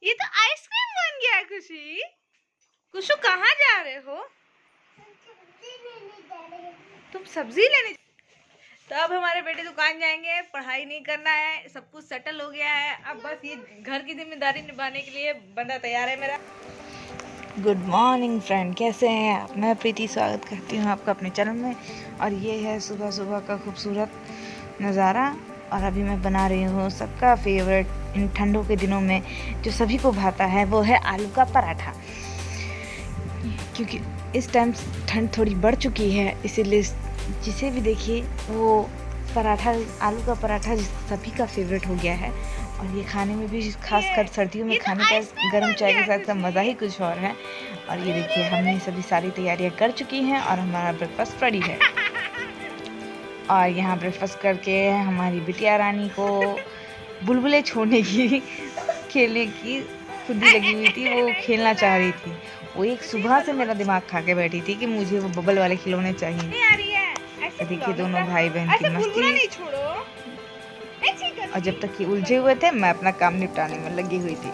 ये तो आइसक्रीम बन गया है। खुशी, खुशू कहाँ जा रहे हो? तुम सब्जी लेने? तो अब हमारे बेटे दुकान जाएंगे, पढ़ाई नहीं करना है, सब कुछ सेटल हो गया है। अब बस ये घर की जिम्मेदारी निभाने के लिए बंदा तैयार है मेरा। गुड मॉर्निंग फ्रेंड, कैसे हैं आप? मैं प्रीति स्वागत करती हूँ आपका अपने चैनल में। और ये है सुबह सुबह का खूबसूरत नज़ारा। और अभी मैं बना रही हूँ सबका फेवरेट इन ठंडों के दिनों में जो सभी को भाता है, वो है आलू का पराठा। क्योंकि इस टाइम ठंड थोड़ी बढ़ चुकी है, इसीलिए जिसे भी देखिए वो पराठा, आलू का पराठा सभी का फेवरेट हो गया है। और ये खाने में भी, खासकर सर्दियों में खाने का गर्म चाय के साथ का मज़ा ही कुछ और है। और ये देखिए हमने सभी सारी तैयारियां कर चुकी हैं और हमारा ब्रेकफास्ट रेडी है। और यहाँ ब्रेकफास्ट करके हमारी बिटिया रानी को बुलबुले छोड़ने की, खेलने की खुदी लगी हुई थी। वो खेलना चाह रही थी। वो एक सुबह से मेरा दिमाग खा के बैठी थी कि मुझे वो बबल वाले खिलौने चाहिए। तो देखिए दोनों भाई बहन की मस्ती। और जब तक ये उलझे हुए थे, मैं अपना काम निपटाने में लगी हुई थी।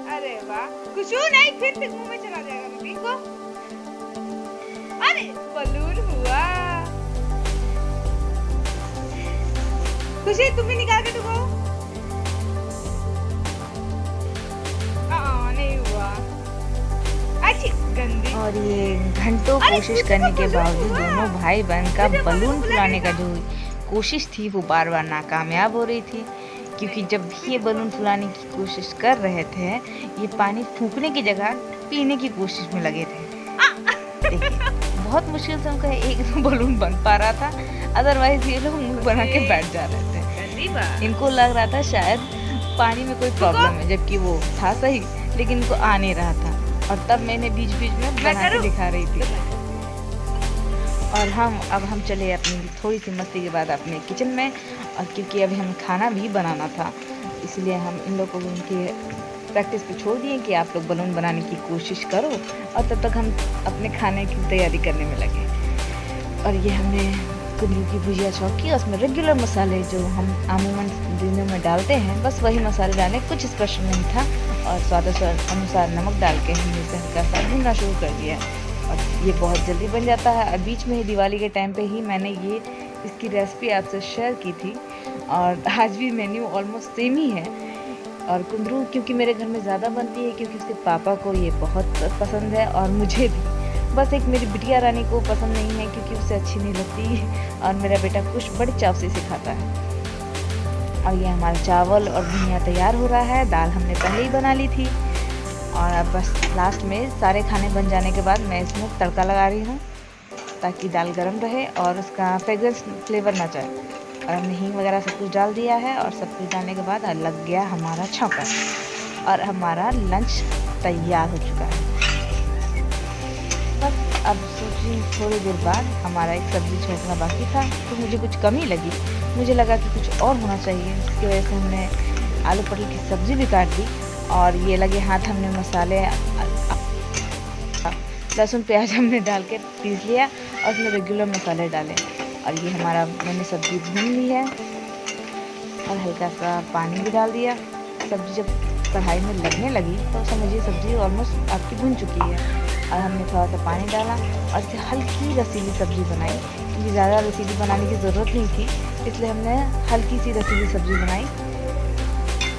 अरे वाह, कुछ नहीं, फिर से मुंह में चला जाएगा मम्मी को। अरे बलून हुआ। खुशी तुम भी निकाल के दो। नहीं हुआ। अच्छी गंदी। और ये घंटों कोशिश करने के बावजूद दोनों भाई बहन का बलून फुलाने का जो कोशिश थी वो बार बार नाकामयाब हो रही थी। क्योंकि जब भी ये बलून फुलाने की कोशिश कर रहे थे, ये पानी फूंकने की जगह पीने की कोशिश में लगे थे। देखिए बहुत मुश्किल से उनका एक बलून बन पा रहा था, अदरवाइज ये लोग मुंह बना के बैठ जा रहे थे। इनको लग रहा था शायद पानी में कोई प्रॉब्लम है, जबकि वो था सही, लेकिन इनको आ नहीं रहा था। और तब मैंने बीच बीच में बना के दिखा रही थी। और अब हम चले अपनी थोड़ी सी मस्ती के बाद अपने किचन में। और क्योंकि अभी हमें खाना भी बनाना था, इसलिए हम इन लोगों को उनके प्रैक्टिस पे छोड़ दिए कि आप लोग बलून बनाने की कोशिश करो, और तब तक हम अपने खाने की तैयारी करने में लगे। और ये हमने कुंदरू की भुजिया चौकी, उसमें रेगुलर मसाले जो हम अमूमन डिनर में डालते हैं, बस वही मसाले डाले, कुछ स्पेशल नहीं था। और स्वाद अनुसार नमक डाल के हमने इसे हल्का सा भूनना शुरू कर दिया। और ये बहुत जल्दी बन जाता है। और बीच में ही दिवाली के टाइम पे ही मैंने इसकी रेसिपी आपसे शेयर की थी, और आज भी मेन्यू ऑलमोस्ट सेम ही है। और कुंदरू क्योंकि मेरे घर में ज़्यादा बनती है, क्योंकि उसके पापा को ये बहुत पसंद है और मुझे भी। बस एक मेरी बिटिया रानी को पसंद नहीं है, क्योंकि उसे अच्छी नहीं लगती। और मेरा बेटा कुछ बड़े चाव से खाता है। और ये हमारा चावल और भुनिया तैयार हो रहा है। दाल हमने पहले ही बना ली थी। और अब बस लास्ट में सारे खाने बन जाने के बाद मैं इसमें तड़का लगा रही हूँ, ताकि दाल गर्म रहे और उसका फ्रेग्रेंस फ्लेवर ना जाए। और हमने हींग वगैरह सब कुछ डाल दिया है। और सब कुछ डालने के बाद लग गया हमारा छौंका, और हमारा लंच तैयार हो चुका है। बस अब सोची थोड़ी देर बाद हमारा एक सब्ज़ी छोड़ना बाकी था, तो मुझे कुछ कमी लगी। मुझे लगा कि कुछ और होना चाहिए, इसकी वजह से हमने आलू पटल की सब्ज़ी भी काट दी। और ये लगे हाथ हमने मसाले, लहसुन प्याज हमने डाल के पीस लिया, और उसमें रेगुलर मसाले डाले। और ये हमारा मैंने सब्ज़ी भून ली है, और हल्का सा पानी भी डाल दिया। सब्ज़ी जब कढ़ाई में लगने लगी तो समझिए सब्ज़ी ऑलमोस्ट आपकी भुन चुकी है। और हमने थोड़ा सा पानी डाला और इसे हल्की रसीली सब्ज़ी बनाई, क्योंकि ज़्यादा रसीली बनाने की ज़रूरत नहीं थी, इसलिए हमने हल्की सी रसीली सब्ज़ी बनाई।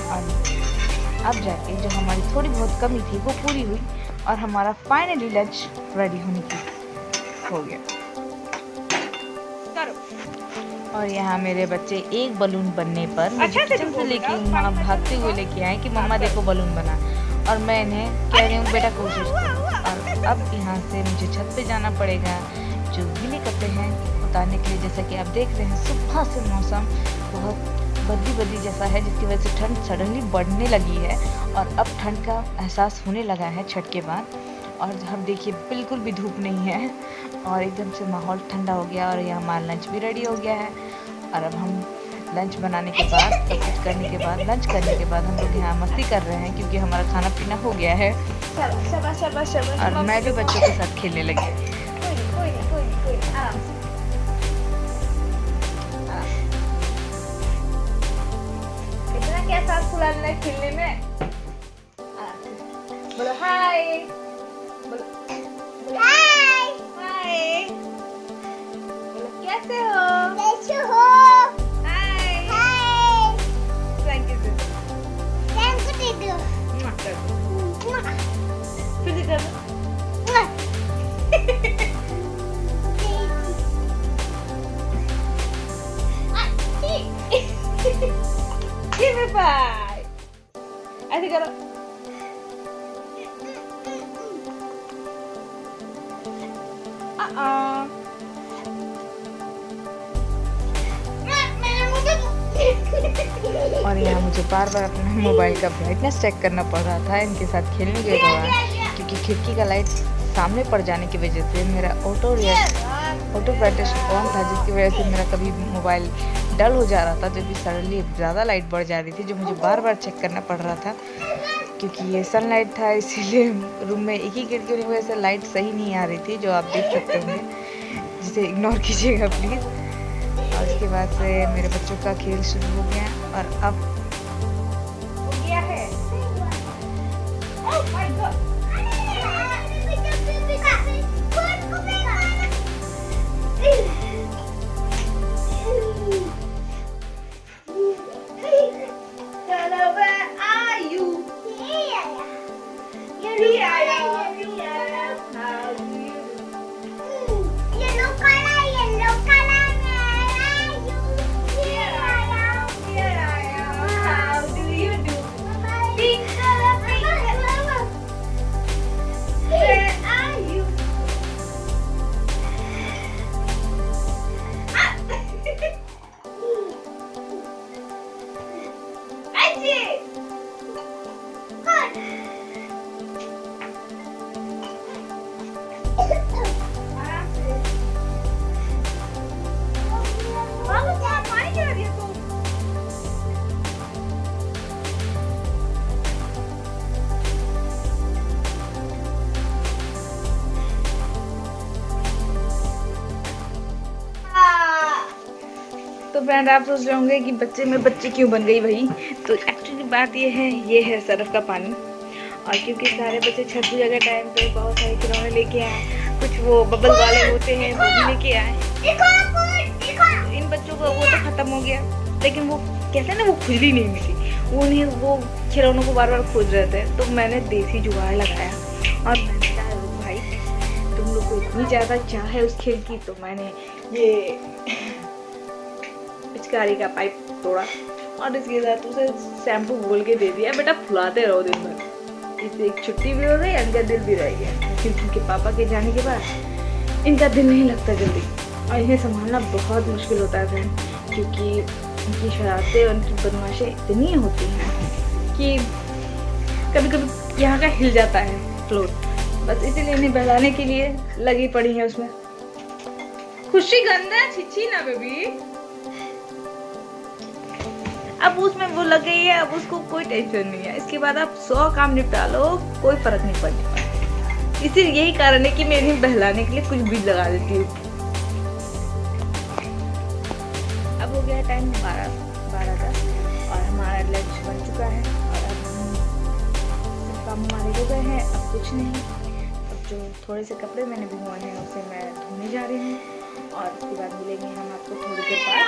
और अब जाके जो हमारी थोड़ी बहुत कमी थी वो पूरी हुई, और हमारा फाइनली लंच रेडी होने की हो गया। और यहाँ मेरे बच्चे एक बलून बनने पर मुझे किचन से लेके वहाँ भागते हुए लेके आए कि मम्मा देखो बलून बना। और मैं इन्हें कह रही हूँ बेटा कोशिश करो। और अब यहाँ से मुझे छत पे जाना पड़ेगा, जो गीले कपड़े हैं उतारने के लिए। जैसा कि आप देख रहे हैं, सुबह से मौसम बहुत बदली जैसा है, जिसकी वजह से ठंड सडनली बढ़ने लगी है। और अब ठंड का एहसास होने लगा है छठ के बाद। और हम देखिए बिल्कुल भी धूप नहीं है, और एकदम से माहौल ठंडा हो गया। और ये हमारा लंच भी रेडी हो गया है। और अब हम लंच बनाने के बाद, सब कुछ करने के बाद, लंच करने के बाद हम लोग यहाँ मस्ती कर रहे हैं, क्योंकि हमारा खाना पीना हो गया है। और मैं भी बच्चों के साथ खेलने लगी। इतना क्या साथ डालना है खेलने में। बोलो हाय, बोलो हाय, हाय, बोलो कैसे हो, कैसे हो, हाय, हाय, थैंक यू दे दो, फिर से कर दो। Give me five. ऐसे करो। और यहाँ मुझे बार बार अपना मोबाइल का ब्राइटनेस चेक करना पड़ रहा था इनके साथ खेलने के दौरान, क्योंकि खिड़की का लाइट सामने पड़ जाने की वजह से मेरा ऑटो ब्राइटनेस ऑन था, जिसकी वजह से मेरा कभी मोबाइल डल हो जा रहा था, जब भी सडनली ज़्यादा लाइट बढ़ जा रही थी, जो मुझे बार बार चेक करना पड़ रहा था। क्योंकि ये सनलाइट था, इसीलिए रूम में एक ही खिड़की की वजह से लाइट सही नहीं आ रही थी, जो आप देख सकते होंगे, जिसे इग्नोर कीजिएगा प्लीज़। और उसके बाद से मेरे बच्चों का खेल शुरू हो गया और अब हो गया है। Oh my God! तो फ्रेंड, आप सोच रहे होंगे कि बच्चे में बच्ची क्यों बन गई भाई। तो एक्चुअली बात ये है सरफ का पानी। और क्योंकि सारे बच्चे छठ पूजा के टाइम पे बहुत सारे खिलौने लेके आए, कुछ वो बबल वाले होते हैं वो भी लेके आए। इन बच्चों को वो तो खत्म हो गया, लेकिन वो कहते हैं ना, वो खुजली नहीं मिली, वो खिलौनों को बार बार खोज रहे थे। तो मैंने देसी जुगाड़ लगाया और मैंने कहा भाई तुम लोग को इतनी ज़्यादा चाह है उस खेल की, तो मैंने ये पिचकारी का पाइप तोड़ा और इसके साथ उसे शैम्पू घोल के दे दिया, बेटा फुलाते रहो दिन भर। इससे एक छुट्टी भी हो गई, इनका दिल भी रह गया, क्योंकि इनके पापा के जाने के बाद इनका दिल नहीं लगता जल्दी, और इन्हें संभालना बहुत मुश्किल होता है, क्योंकि उनकी शरारतें, उनकी बदमाशें इतनी होती हैं कि कभी कभी यहाँ का हिल जाता है फ्लोर। बस इसीलिए इन्हें बहलाने के लिए लगी पड़ी है उसमें। खुशी गंदा छिछी ना बेबी, अब उसमें वो लग गई है, अब उसको कोई टेंशन नहीं है। इसके बाद आप 100 काम निपटा लो, कोई फर्क नहीं पड़ता। इसीलिए यही कारण है कि मैं इन्हें बहलाने के लिए कुछ भी लगा देती हूँ। अब हो गया टाइम 12 का और हमारा लंच बन चुका है और अब सब काम हमारे हो गए हैं। अब कुछ नहीं, अब जो थोड़े से कपड़े मैंने भिगोए हैं उसे मैं धोने जा रही हूँ और उसके बाद मिलेंगे हम आपको थोड़ी देर बाद।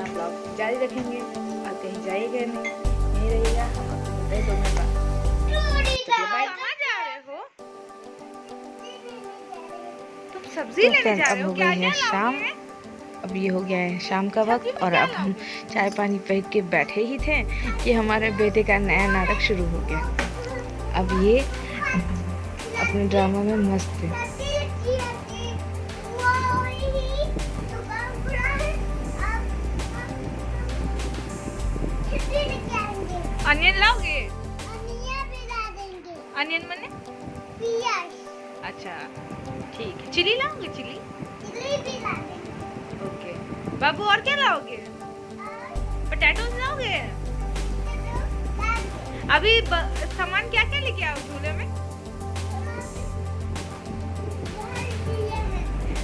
ब्लॉग जारी रखेंगे और कहीं जाइएगा नहीं रहिएगा। हम आपको मिलते हैं 2 मिनट बाद। बाय। कहाँ जा रहे हो? तुम सब्जी लेने जा रहे हो? क्या क्या लाओगे? अब ये हो गया है शाम का वक्त और अब हम चाय पानी पी के बैठे ही थे कि हमारे बेटे का नया नाटक शुरू हो गया। अब ये अपने ड्रामा में मस्त है। अनियन लाओगे? अनियन मने? अच्छा ठीक है। चिली लाओगे? चिली भी लाएंगे। ओके बाबू, और क्या लाओगे? पोटैटोज लाओगे? अभी सामान क्या क्या लेके आओ झूले में?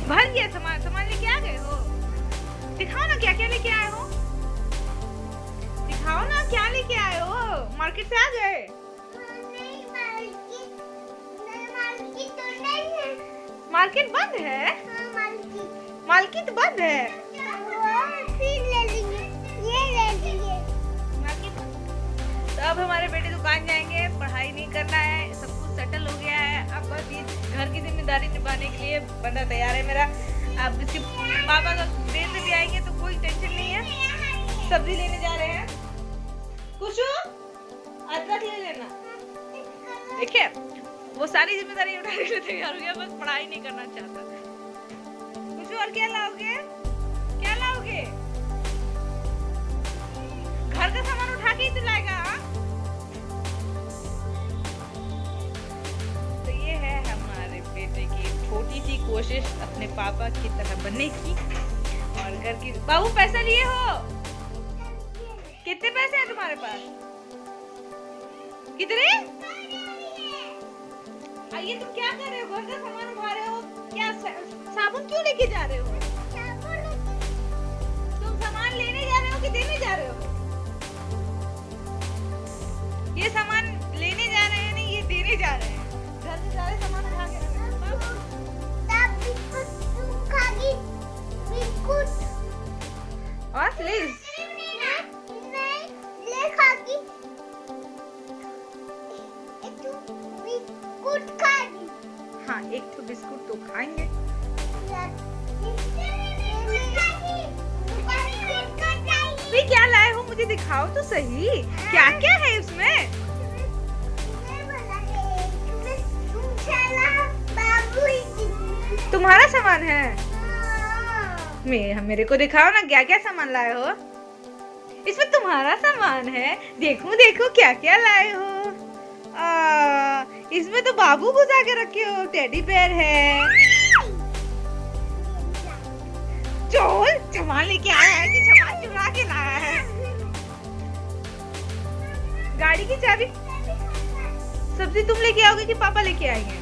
भर गया सामान लेके आ गए हो? दिखाओ ना क्या क्या लेके आए हो, दिखाओ ना क्या मार्केट से आ गए? नहीं, मार्केट तो नहीं है। मार्केट बंद है? मार्केट बंद है। फिर ले लेंगे, ये ले लेंगे। तो अब हमारे बेटे दुकान जाएंगे, पढ़ाई नहीं करना है, सब कुछ सेटल हो गया है। अब बस ये घर की जिम्मेदारी निभाने के लिए बंदा तैयार है मेरा। अब इसके पापा का देर से भी आएंगे तो कोई टेंशन नहीं है। सब्जी लेने जा रहे हैं। कुशु अदरक ले लेना। देखिए वो सारी जिम्मेदारी उठाने के लिए तैयार हो गया, बस पढ़ाई नहीं करना चाहता। कुशु और क्या लाओगे? क्या लाओगे? घर का सामान उठा के ही तो लाएगा। तो ये है हमारे बेटे की छोटी सी कोशिश अपने पापा की तरह बनने की। और घर की बाबू पैसा लिए हो? कितने पैसे हैं तुम्हारे पास? कितने? ये तुम क्या कर रहे हो? घर का सामान उठा रहे हो क्या? साबुन क्यों लेके जा रहे हो? तुम सामान लेने जा रहे हो कि देने जा रहे हो? ये सामान लेने जा रहे हैं, नहीं ये देने जा रहे हैं। घर से सारे सामान उठा के रख। और प्लीज हाँ, एक तो बिस्कुट तो खाएंगे। भाई क्या लाए हो? मुझे दिखाओ तो सही, क्या क्या है इसमें? तुम्हारा सामान है? मेरे को दिखाओ ना, क्या क्या सामान लाए हो? इसमें तुम्हारा सामान है। देखो देखो क्या क्या लाए हो। इसमें तो बाबू घुसा के रखे हो, टेडी बेयर है। चोल सामान लेके आया है कि सामान चुरा के लाया है? गाड़ी की चाबी। सब्जी तुम लेके आओगे कि पापा लेके आएंगे?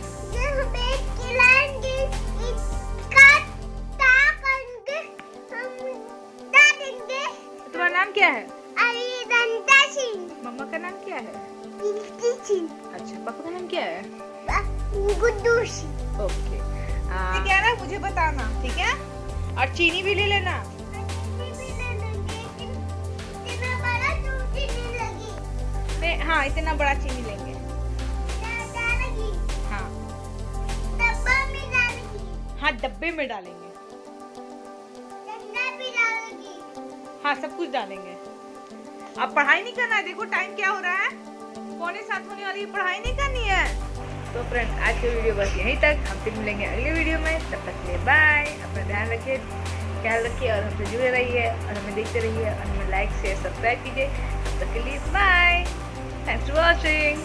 तुम्हारा नाम क्या है? मम्मा का नाम क्या है? अच्छा, पापा का नाम क्या है? ओके। क्या ना मुझे बताना, ठीक है? और चीनी भी ले लेना। हाँ, इतना बड़ा चीनी लेंगे। हाँ हाँ, डब्बे में डालेंगे। हाँ, सब कुछ डालेंगे। अब पढ़ाई नहीं करना है, देखो टाइम क्या हो रहा है, 6:45 होने वाली है, पढ़ाई नहीं करनी है। तो फ्रेंड्स, आज की वीडियो बस यहीं तक। हम फिर मिलेंगे अगले वीडियो में, तब तक के लिए बाय। अपना ध्यान रखिए, ख्याल रखिए और हमसे जुड़े रहिए और हमें देखते रहिए और हमें लाइक शेयर सब्सक्राइब कीजिए। तब तक के लिए बाय। Thanks for watching.